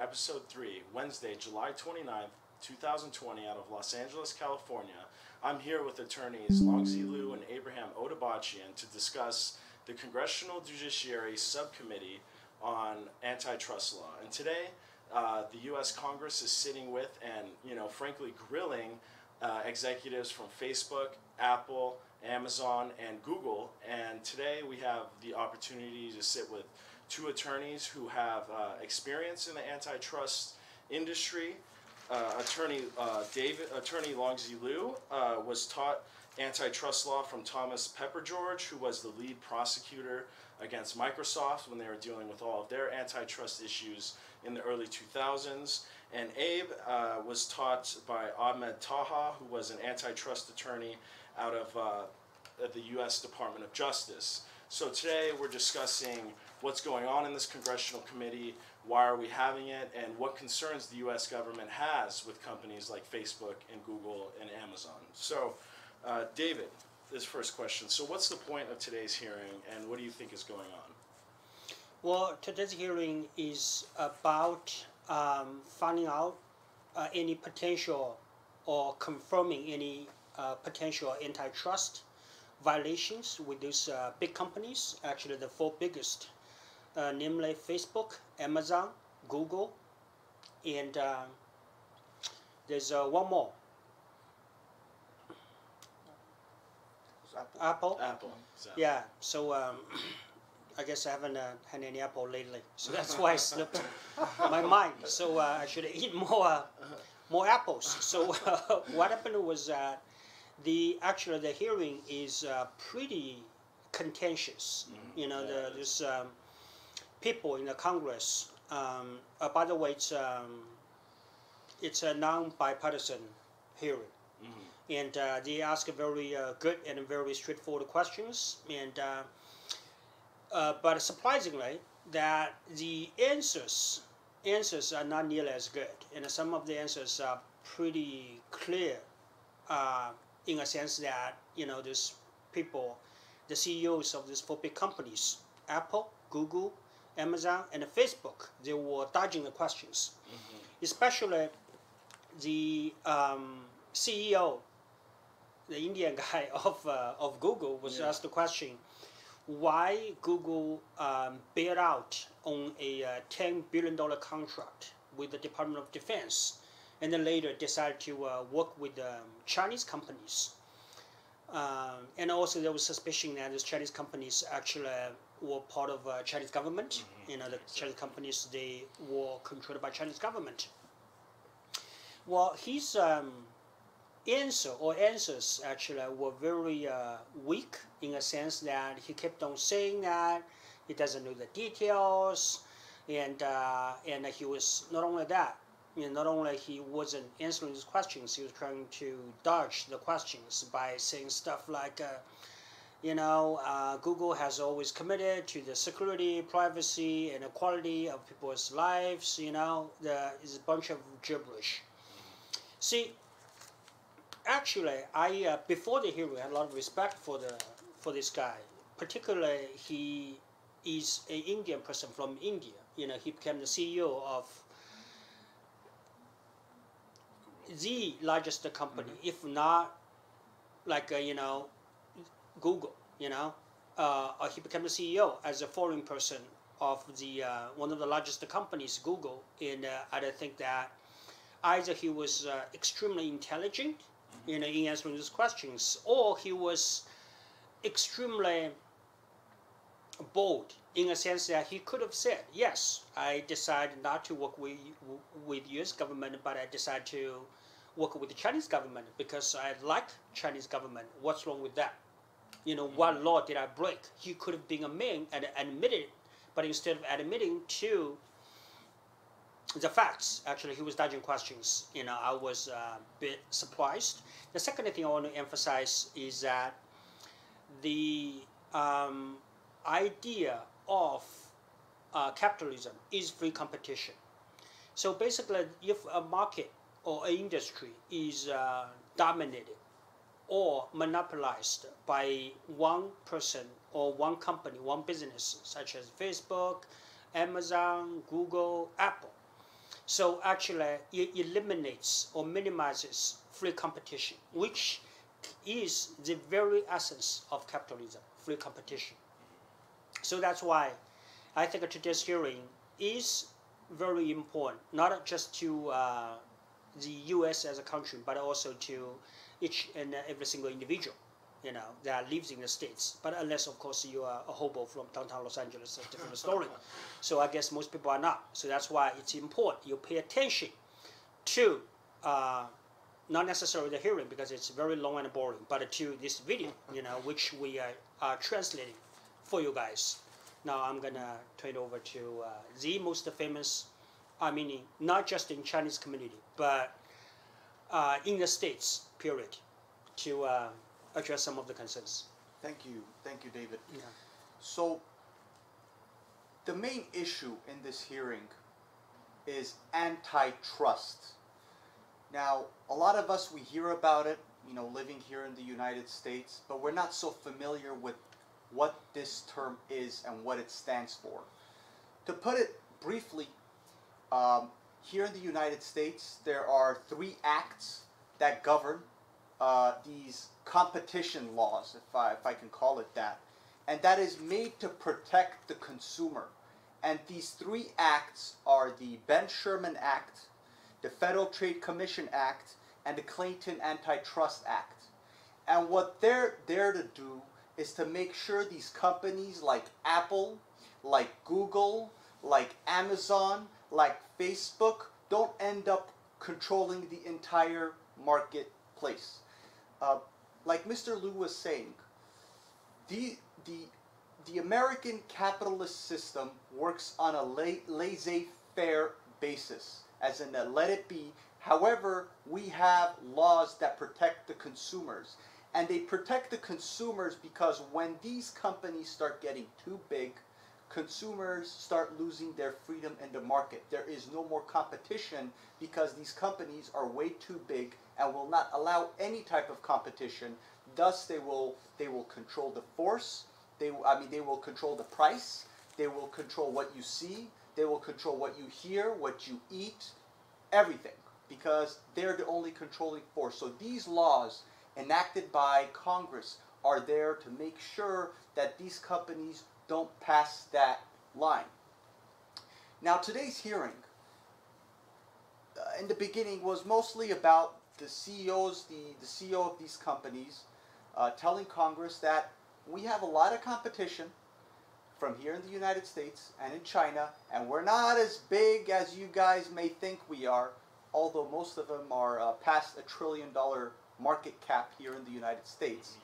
Episode 3, Wednesday, July 29th, 2020, out of Los Angeles, California. I'm here with attorneys Longzi Liu and Abraham Odabachian to discuss the Congressional Judiciary Subcommittee on antitrust law. And today, the U.S. Congress is sitting with and, frankly, grilling executives from Facebook, Apple, Amazon, and Google. And today we have the opportunity to sit with two attorneys who have experience in the antitrust industry. Attorney Longzi Liu was taught antitrust law from Thomas Peppergeorge, who was the lead prosecutor against Microsoft when they were dealing with all of their antitrust issues in the early 2000s. And Abe was taught by Ahmed Taha, who was an antitrust attorney out of the U.S. Department of Justice. So today we're discussing what's going on in this congressional committee, why are we having it, and what concerns the U.S. government has with companies like Facebook and Google and Amazon. So, David, this first question. So what's the point of today's hearing, and what do you think is going on? Well, today's hearing is about finding out any potential or confirming any potential antitrust violations with these big companies, actually the four biggest, namely Facebook, Amazon, Google, and there's one more. Apple. Exactly. Yeah, so I guess I haven't had any Apple lately, so that's why I slipped my mind. So I should eat more apples. So what happened was that the hearing is pretty contentious. There's people in the Congress. By the way, it's a non-bipartisan hearing. And they ask very good and very straightforward questions. And but surprisingly, that the answers are not nearly as good. And some of the answers are pretty clear, in a sense that these people, the CEOs of these four big companies, Apple, Google, Amazon, and Facebook, they were dodging the questions. Especially the CEO, the Indian guy of Google, was asked the question, why Google bailed out on a $10 billion contract with the Department of Defense, and then later decided to work with Chinese companies. And also there was suspicion that these Chinese companies actually were part of Chinese government. The Chinese companies, they were controlled by Chinese government. Well, his answers actually were very weak, in a sense that he kept on saying that he doesn't know the details, and he was not only that, not only he wasn't answering these questions, he was trying to dodge the questions by saying stuff like, Google has always committed to the security, privacy, and equality of people's lives. There is a bunch of gibberish. See, actually, I before the hearing, I had a lot of respect for this guy. Particularly, he is an Indian person from India. He became the CEO of the largest company, if not like Google. He became the CEO as a foreign person of the one of the largest companies, Google. And I think that either he was extremely intelligent in answering these questions, or he was extremely bold, in a sense that he could have said, yes, I decided not to work with U.S. government, but I decided to work with the Chinese government because I like Chinese government. What's wrong with that? What law did I break? He could have been a man and admitted it, but instead of admitting to the facts, actually he was dodging questions. I was a bit surprised. The second thing I want to emphasize is that the idea of capitalism is free competition. So basically, if a market or an industry is dominated or monopolized by one person or one company, one business, such as Facebook, Amazon, Google, Apple, So actually, it eliminates or minimizes free competition, which is the very essence of capitalism, free competition. So that's why I think today's hearing is very important, not just to the U.S. as a country, but also to each and every single individual, that lives in the States. But unless, of course, you are a hobo from downtown Los Angeles, it's a different story. So I guess most people are not. So that's why it's important you pay attention to, not necessarily the hearing because it's very long and boring, but to this video, which we are translating for you guys. Now I'm gonna turn it over to the most famous, meaning not just in Chinese community, but in the States, period, to address some of the concerns. Thank you, David. Yeah. So the main issue in this hearing is antitrust. Now, a lot of us, we hear about it, living here in the United States, but we're not so familiar with what this term is and what it stands for. To put it briefly, here in the United States, there are 3 acts that govern these competition laws, if I can call it that, and that is made to protect the consumer. And these 3 acts are the Ben Sherman Act, the Federal Trade Commission Act, and the Clayton Antitrust Act. And what they're there to do is to make sure these companies like Apple, like Google, like Amazon, like Facebook don't end up controlling the entire marketplace. Like Mr. Liu was saying, the American capitalist system works on a laissez-faire basis, as in a let it be. However, we have laws that protect the consumers. And they protect the consumers because when these companies start getting too big, consumers start losing their freedom in the market. There is no more competition because these companies are way too big and will not allow any type of competition. Thus, they will control the force. They will control the price. They will control what you see. They will control what you hear, what you eat, everything, because they're the only controlling force. So these laws enacted by Congress are there to make sure that these companies don't pass that line. Now, today's hearing, in the beginning, was mostly about the CEOs, the CEO of these companies, telling Congress that we have a lot of competition from here in the United States and in China, and we're not as big as you guys may think we are, although most of them are past $1 trillion market cap here in the United States,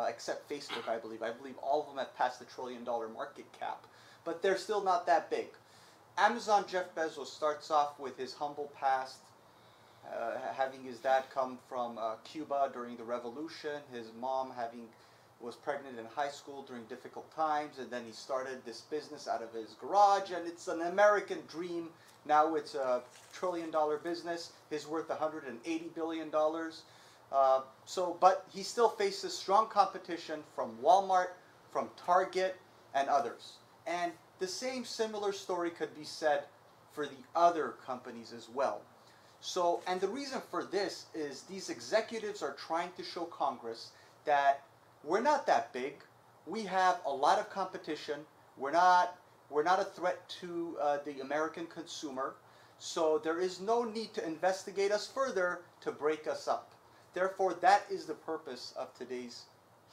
except Facebook, I believe. I believe all of them have passed the $1 trillion market cap, but they're still not that big. Amazon Jeff Bezos starts off with his humble past, having his dad come from Cuba during the revolution, his mom was pregnant in high school during difficult times, and then he started this business out of his garage, and it's an American dream. Now it's a $1 trillion business. His worth $180 billion. But he still faces strong competition from Walmart, from Target, and others. And the same similar story could be said for the other companies as well. So, and the reason for this is these executives are trying to show Congress that we're not that big. We have a lot of competition. We're not a threat to the American consumer. So there is no need to investigate us further to break us up. Therefore, that is the purpose of today's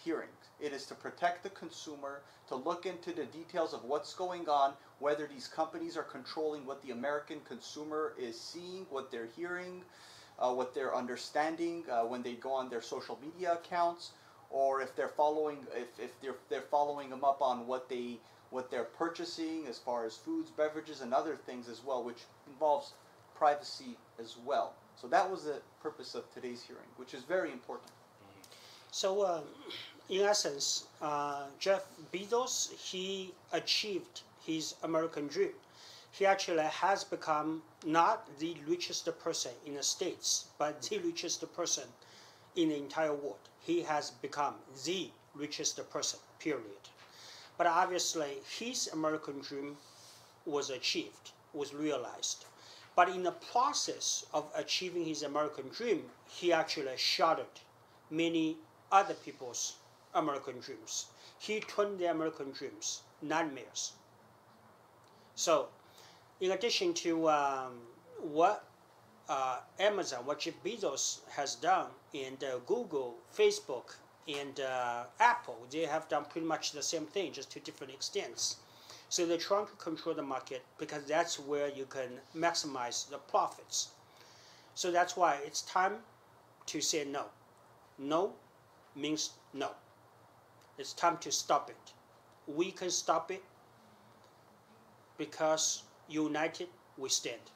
hearing. It is to protect the consumer, to look into the details of what's going on, whether these companies are controlling what the American consumer is seeing, what they're hearing, what they're understanding when they go on their social media accounts, or if they're following them up on what they're purchasing as far as foods, beverages, and other things as well, which involves privacy as well. So that was the purpose of today's hearing, which is very important. So, in essence, Jeff Bezos, he achieved his American dream. He actually has become not the richest person in the States, but the richest person in the entire world. He has become the richest person, period. But obviously, his American dream was achieved, was realized. But in the process of achieving his American dream, he actually shattered many other people's American dreams. He turned their American dreams nightmares. So, in addition to what Amazon, what Jeff Bezos has done, and Google, Facebook, and Apple, they have done pretty much the same thing, just to different extents. So they're trying to control the market because that's where you can maximize the profits. So that's why it's time to say no. No means no. It's time to stop it. We can stop it because united we stand.